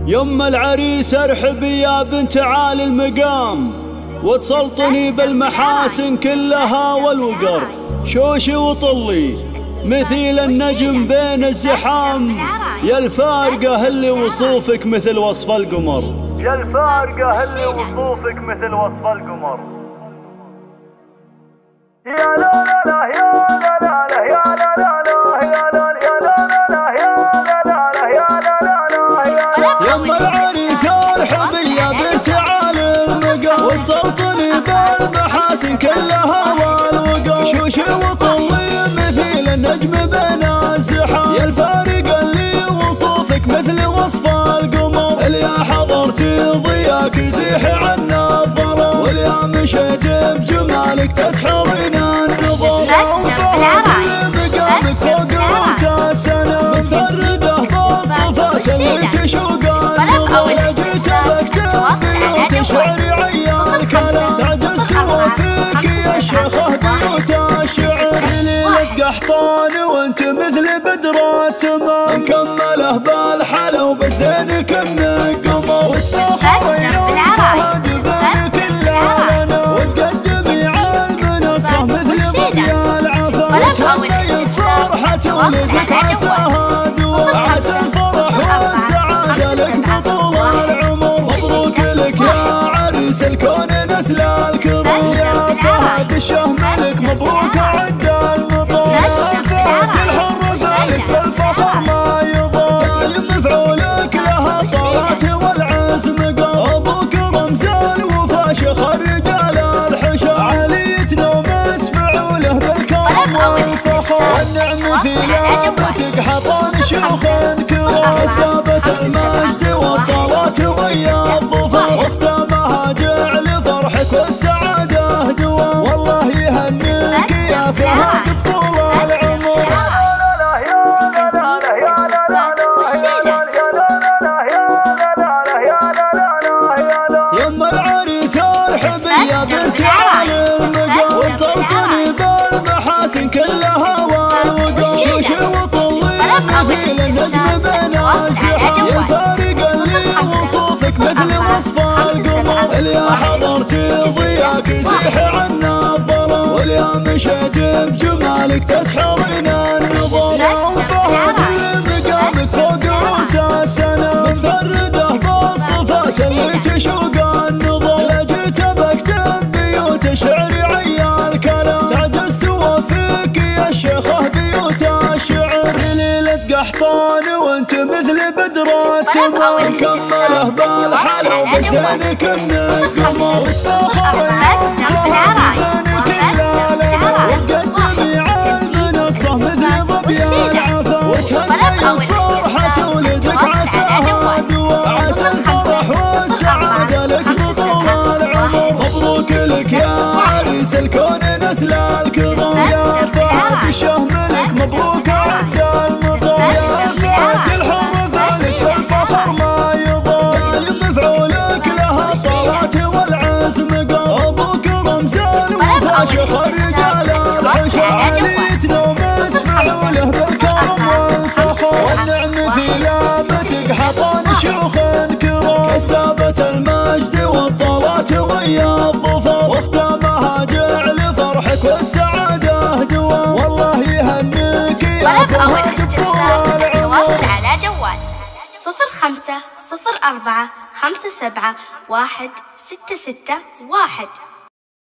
يم العريس ارحبي يا بنت عالي المقام، وتسلطني بالمحاسن كلها والوقر. شوشي وطلي مثيل النجم بين الزحام، يا الفارقة اللي وصوفك مثل وصف القمر. يا الفارقة اللي وصوفك مثل وصف القمر. يا لا لا لا يا لا لا لا يا لا لا لا يا لا يا لا لا يا لا لا لا يا لا لا لا. يم العريس ارحبي يا بنت عالي المقام، وتسلطني بالمحاسن كلها والوقار. شوشي وطلي مثيل النجم بين الزحام، يا الفارقة اللي وصوفك مثل وصف القمر. اليا حضرتي ضياك يزيح عنا الظلام، واليا مشيت بجمالك تسحرين النظر. يا وفهد اللي مقامك فوق رؤوس السنام، متفردة بالصفات اللي تشوق النظر. لا جيت بكتب بيوت شعري عيال كلام، تعجزت وفيك يا الشيخة بيوت الشعر. ليلة قحطان وانت مثل بدر التمام، مكمله بالحلا وبزينك النقمة. وتفاخر يوم فهد بين كل العلنا، وتقدمي عالمنصة مثل ضبي العفا. وتهني بفرحة ولدك عساها دوا، عسى الفرح والسعادة لك بطول العمر. مبروك لك يا عريس الكون نسل الكرم، يا فهد الشهم لك مبروك عد المطر. يا فهد الحر ذلك بالفخر ما يضر، دايم مفعولك لها الطلعة والعزم قام. ابوك رمز الوفا شيخ الرجال الحشا، عليتنا ومسفعوله بالكرم والفخر. والنعم في لابتك حطان شيوخ كرام، ثابت المجد والطلعة ويا الظفر. واختامها جعل فرحك والسعادة دوام، والله يهنيك يا فهد بطول العمر. يم العريس ارحبي يا بنت عالي المقام، وتسلطني بالمحاسن كلها والوقار. شوشي وطلي مثيل النجم بين الزحام، يا الفارقة اللي وصوفك مثل وصف القمر. اليا حضرتي ضياك يزيح عنا الظلام، واليا مشيت بجمالك تسحرين النظر. يا وفهد اللي مقامك فوق رؤوس السنام، متفردة بالصفات اللي تشوق النظر. لا جيت بكتب بيوت شعري عيال كلام، تعجزت وفيك يا الشيخة بيوت الشعر. ليلة قحطان وانت مثل بدر التمام، مكمله بالحلا وبزينك النقمة. وتفاخر يوم فهد بين كل العلنا، وتقدمي عالمنصة مثل ضبي العفا. وتهني بفرحة ولدك عساها دوا، عسى الفرح والسعادة لك بطول العمر. مبروك لك يا عريس الكون نسل الكرم، يا فهد الشهم لك مبروك عد المطر. يا فهد الحر ذلك بالفخر ما يضر، دايم مفعولك لها الطلعة والعزم قام. ابوك رمز الوفا شيخ الرجال الحشا، عليتنا ومسفعوله بالكرم والفخر. والنعم في لابتك حطان شيوخ كرام، ثابت المجد والطلعة ويا الظفر. واختامها جعل فرحك والسعادة دوام، والله يهنيك يا فهد بطول العمر. على جوال 05 04 57 1 66 1.